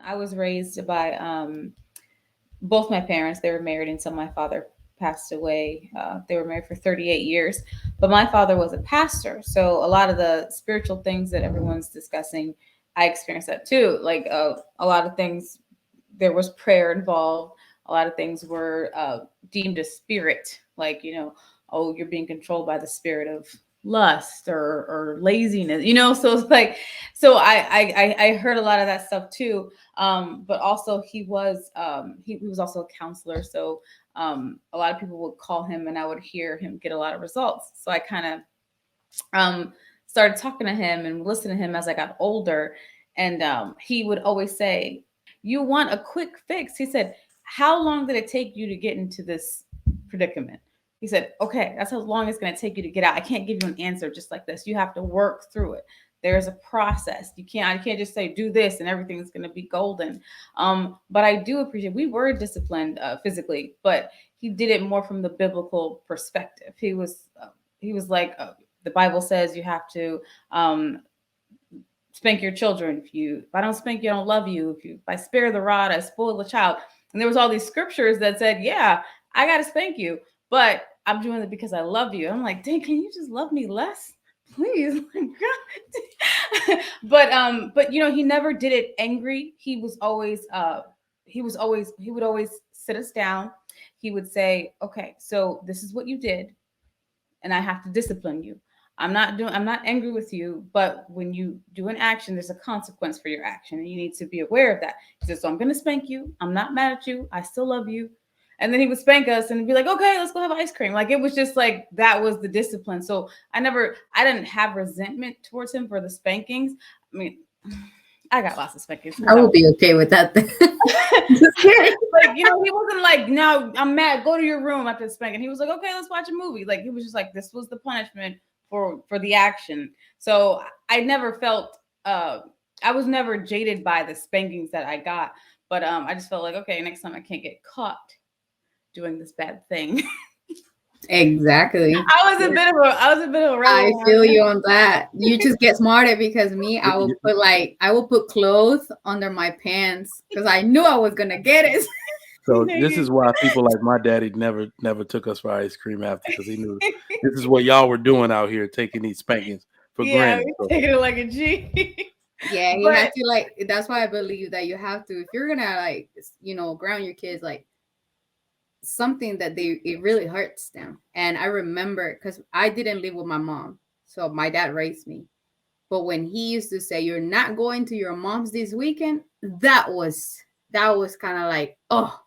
I was raised by both my parents. They were married until my father passed away. They were married for 38 years, but my father was a pastor. So a lot of the spiritual things that everyone's discussing, I experienced that too. Like a lot of things, there was prayer involved. A lot of things were deemed a spirit, like, oh, you're being controlled by the spirit of lust or laziness, so it's like, so I heard a lot of that stuff too. But also he was also a counselor, so a lot of people would call him and I would hear him get a lot of results. So I kind of started talking to him and listening to him as I got older. And he would always say, "You want a quick fix?" He said, "How long did it take you to get into this predicament?" He said, "Okay, that's how long it's going to take you to get out. I can't give you an answer just like this. You have to work through it. There's a process. I can't just say do this and everything's going to be golden." But I do appreciate, we were disciplined physically, but he did it more from the biblical perspective. He was like, the Bible says you have to spank your children. If I don't spank you, I don't love you. If I spare the rod, I spoil the child. And there was all these scriptures that said, yeah, I got to spank you, but I'm doing it because I love you. I'm like, dang, can you just love me less, please? But he never did it angry. He would always sit us down. He would say, okay, so this is what you did, and I have to discipline you. I'm not angry with you, but when you do an action, there's a consequence for your action, and you need to be aware of that. He says, so I'm gonna spank you. I'm not mad at you. I still love you. And then he would spank us and be like, okay, let's go have ice cream. Like, it was just like, that was the discipline. So I didn't have resentment towards him for the spankings. I mean, I got lots of spankings. I will be okay with that then. Like, he wasn't like, no, I'm mad, go to your room after the spanking. He was like, okay, let's watch a movie. Like, he was just like, this was the punishment for the action. So I never felt I was never jaded by the spankings that I got. But I just felt like, okay, next time I can't get caught doing this bad thing. Exactly. I was a bit of a rebel. I feel you on that. You just get smarter, because me, I will put clothes under my pants because I knew I was gonna get it. So this is why people like my daddy never took us for ice cream after, because he knew this is what y'all were doing out here, taking these spankings for granted. So. Taking it like a G. Yeah, you have to, that's why I believe that you have to, if you're gonna ground your kids, like something that it really hurts them. And I remember, because I didn't live with my mom, so my dad raised me. But when he used to say, "You're not going to your mom's this weekend," that was kind of like, oh,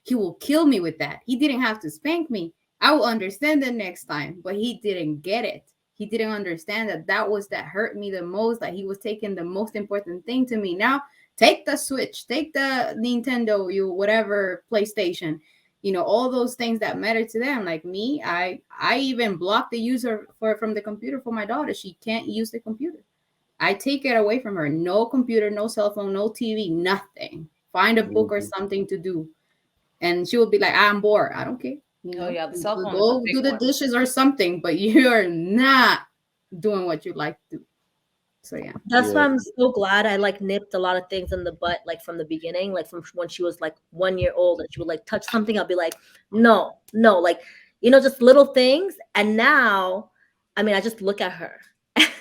he will kill me with that. He didn't have to spank me. I will understand it next time, but he didn't get it. He didn't understand that hurt me the most, that he was taking the most important thing to me. Now, take the Switch, take the Nintendo, whatever, PlayStation, all those things that matter to them. Like me, I even blocked the user from the computer for my daughter. She can't use the computer. I take it away from her. No computer, no cell phone, no TV, nothing. Find a book or something to do. And she will be like, I'm bored. I don't care. Oh yeah, the cell phone. Go do the dishes or something, but you're not doing what you like to do. So yeah. That's why I'm so glad I nipped a lot of things in the butt, from the beginning, from when she was 1 year old, and she would touch something. I'll be like, no, just little things. And now, I mean, I just look at her.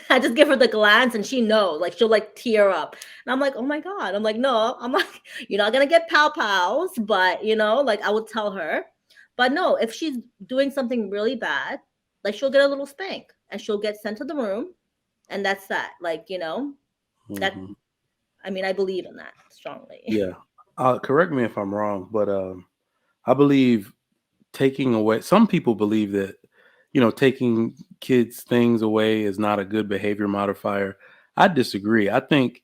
I just give her the glance and she knows, she'll tear up. And I'm like, oh my God. I'm like, no, I'm like, you're not going to get pals, but I would tell her. But no, if she's doing something really bad, she'll get a little spank and she'll get sent to the room. And that's that. That, I mean, I believe in that strongly. Yeah. Correct me if I'm wrong, but I believe taking away, some people believe that, taking kids' things away is not a good behavior modifier. I disagree. I think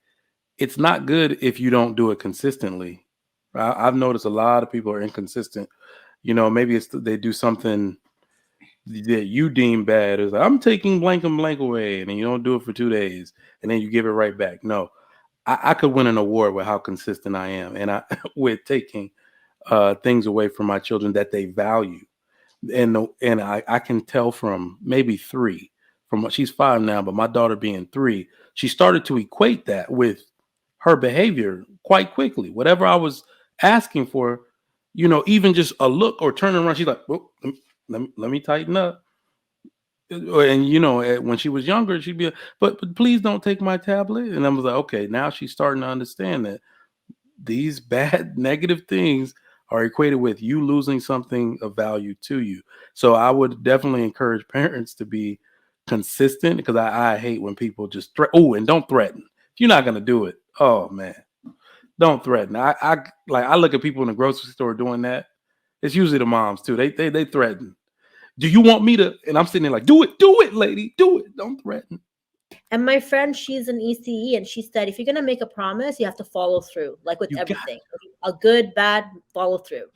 it's not good if you don't do it consistently. I've noticed a lot of people are inconsistent. Maybe they do something that you deem bad. It's like, I'm taking blank and blank away, and then you don't do it for 2 days, and then you give it right back. No, I could win an award with how consistent I am, and with taking things away from my children that they value. And I can tell from maybe 3, she's 5 now, but my daughter being 3, she started to equate that with her behavior quite quickly. Whatever I was asking for, even just a look or turning around, she's like, "Oh, let me tighten up." And when she was younger, she'd be, but please don't take my tablet. And I was like, okay, now she's starting to understand that these bad negative things are equated with you losing something of value to you. So I would definitely encourage parents to be consistent, because I hate when people just and don't threaten. If you're not gonna do it, oh man, don't threaten. I look at people in the grocery store doing that. It's usually the moms too. They threaten. Do you want me to? And I'm sitting there like, do it, lady, do it. Don't threaten. And my friend, she's an ECE, and she said, if you're gonna make a promise, you have to follow through, like with everything. A good, bad follow through.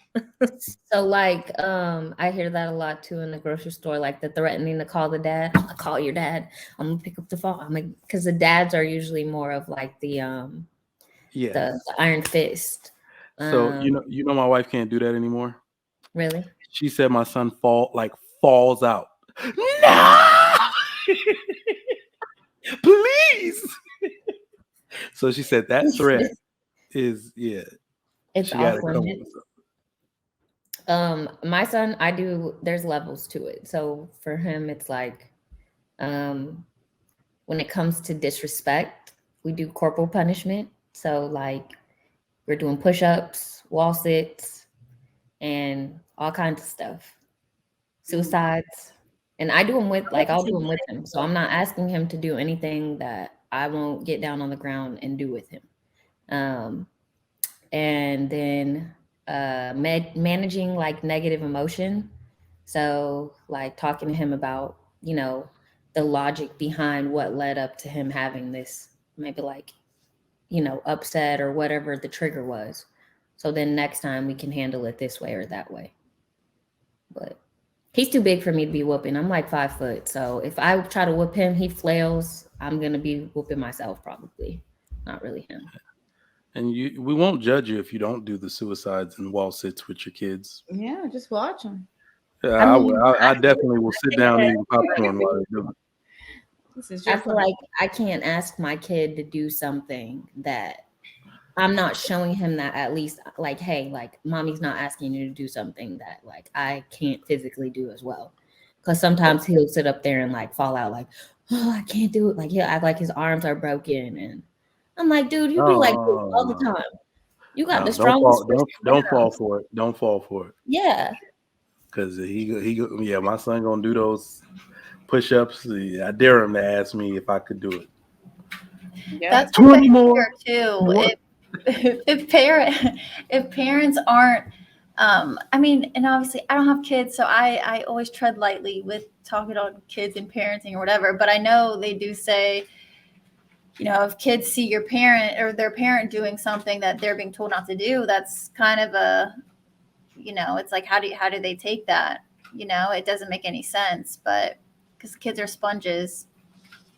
So like I hear that a lot too in the grocery store, like the threatening to call the dad. I'll call your dad. I'm gonna pick up the phone. I'm like, because the dads are usually more of like the iron fist. So my wife can't do that anymore. Really? She said my son falls out. No, please. So she said that threat is it's she gotta awkward. come with something. My son, there's levels to it. So for him, it's like when it comes to disrespect, we do corporal punishment. So like we're doing push-ups, wall sits, and all kinds of stuff. Suicides. And I'll do them with him. So I'm not asking him to do anything that I won't get down on the ground and do with him. And then managing like negative emotion. So like talking to him about, the logic behind what led up to him having this, maybe like, upset or whatever the trigger was. So then next time we can handle it this way or that way. But he's too big for me to be whooping. I'm like 5 foot. So if I try to whoop him, he flails. I'm going to be whooping myself probably. Not really him. And we won't judge you if you don't do the suicides and wall sits with your kids. Yeah, just watch them. Yeah, I definitely will sit down eating popcorn while they do it. I feel like I can't ask my kid to do something that I'm not showing him that at least like, hey, like mommy's not asking you to do something that like I can't physically do as well. Because sometimes he'll sit up there and like fall out like, oh, I can't do it. Like he'll act like his arms are broken. And I'm like, dude, you do like this all the time. You got the strongest. Don't fall for it. Don't fall for it. Yeah. Because my son gonna do those push-ups. I dare him to ask me if I could do it. Yeah. That's 20 more too. If parents aren't, and obviously I don't have kids, so I always tread lightly with talking on kids and parenting or whatever. But I know they do say, if kids see your parent or their parent doing something that they're being told not to do, that's kind of a, it's like how do they take that? It doesn't make any sense, but because kids are sponges.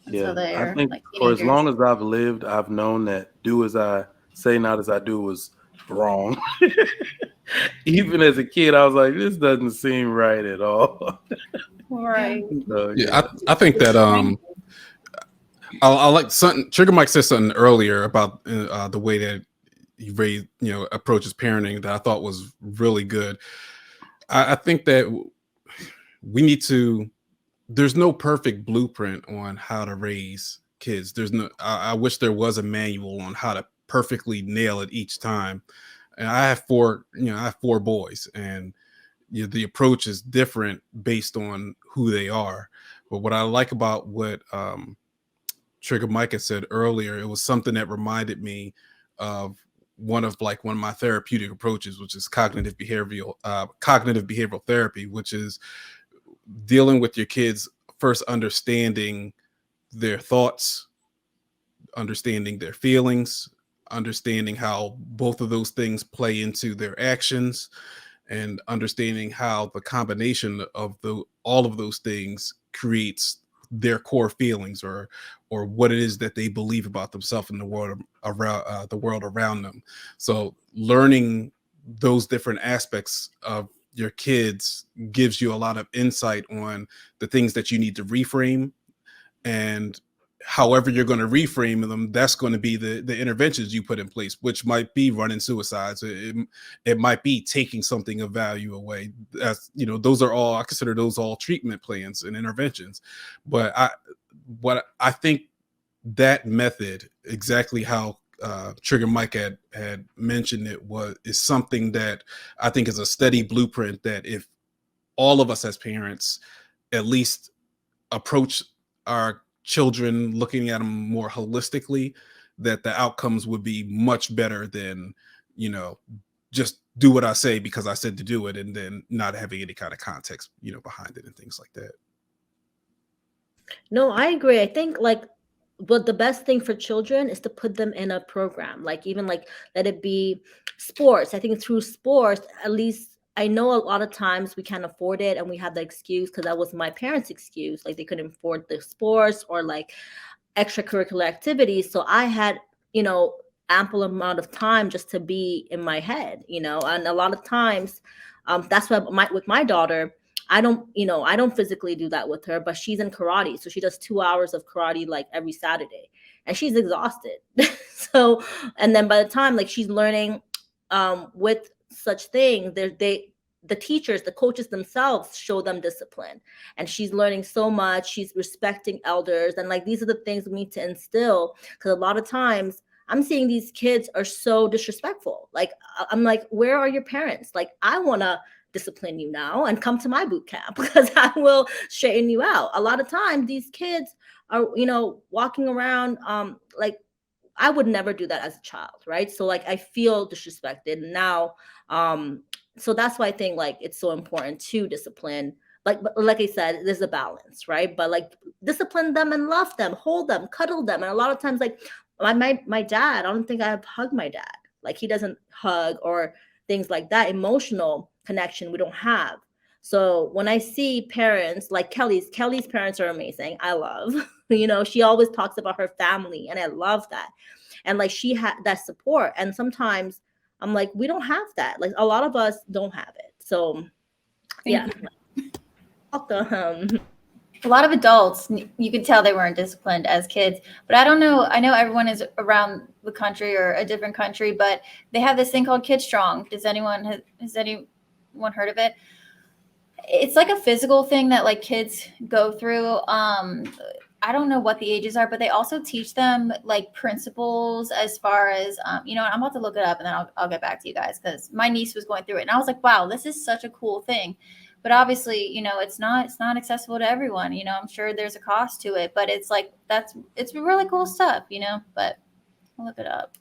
Yeah, so I think like for as long as I've lived, I've known that do as I say, not as I do was wrong. Even as a kid, I was like, this doesn't seem right at all. Right. So, I think that I like something. Trigger Mike said something earlier about the way that he raised, approaches parenting that I thought was really good. I think that we need to. There's no perfect blueprint on how to raise kids. I wish there was a manual on how to perfectly nail it each time. And I have four boys, and the approach is different based on who they are. But what I like about what Trigger Mike had said earlier, it was something that reminded me of one of my therapeutic approaches, which is cognitive behavioral therapy, which is dealing with your kids, first understanding their thoughts, understanding their feelings, understanding how both of those things play into their actions, and understanding how the combination of all of those things creates their core feelings or what it is that they believe about themselves and the world around them. So learning those different aspects of your kids gives you a lot of insight on the things that you need to reframe and however you're going to reframe them, that's going to be the interventions you put in place, which might be running suicides. It might be taking something of value away. As you know, those are all, I consider those all treatment plans and interventions. But I think that method, exactly how Trigger Mike had mentioned it, is something that I think is a steady blueprint that if all of us as parents at least approach our children looking at them more holistically, that the outcomes would be much better than, you know, just do what I say because I said to do it and then not having any kind of context, you know, behind it and things like that. No, I agree. I think like, but the best thing for children is to put them in a program, like even like let it be sports. I think through sports, at least I know a lot of times we can't afford it and we have the excuse because that was my parents' excuse. Like they couldn't afford the sports or like extracurricular activities. So I had, you know, ample amount of time just to be in my head, you know, and a lot of times that's why with my daughter, I don't physically do that with her, but she's in karate. So she does 2 hours of karate like every Saturday and she's exhausted. So, and then by the time like she's learning with such things, the teachers, the coaches themselves show them discipline and she's learning so much. She's respecting elders. And like, these are the things we need to instill. Cause a lot of times I'm seeing these kids are so disrespectful. Like, I'm like, where are your parents? Like, I want to discipline you now and come to my boot camp because I will straighten you out. A lot of times these kids are, you know, walking around like I would never do that as a child, right? So like I feel disrespected now. So that's why I think like it's so important to discipline. Like I said, there's a balance, right? But like discipline them and love them, hold them, cuddle them. And a lot of times, like my dad, I don't think I've hugged my dad. Like he doesn't hug or things like that. Emotional connection we don't have. So when I see parents like Kelly's parents are amazing. I love, you know, she always talks about her family and I love that. And like she had that support. And sometimes I'm like, we don't have that. Like a lot of us don't have it. So yeah. Welcome. A lot of adults, you could tell they weren't disciplined as kids, but I don't know. I know everyone is around the country or a different country, but they have this thing called Kid Strong. Has anyone heard of it? It's like a physical thing that like kids go through. I don't know what the ages are, but they also teach them like principles as far as, you know, I'm about to look it up and then I'll get back to you guys because my niece was going through it and I was like, wow, this is such a cool thing. But obviously, you know, it's not accessible to everyone. You know, I'm sure there's a cost to it, but it's like, it's really cool stuff, you know, but I'll look it up.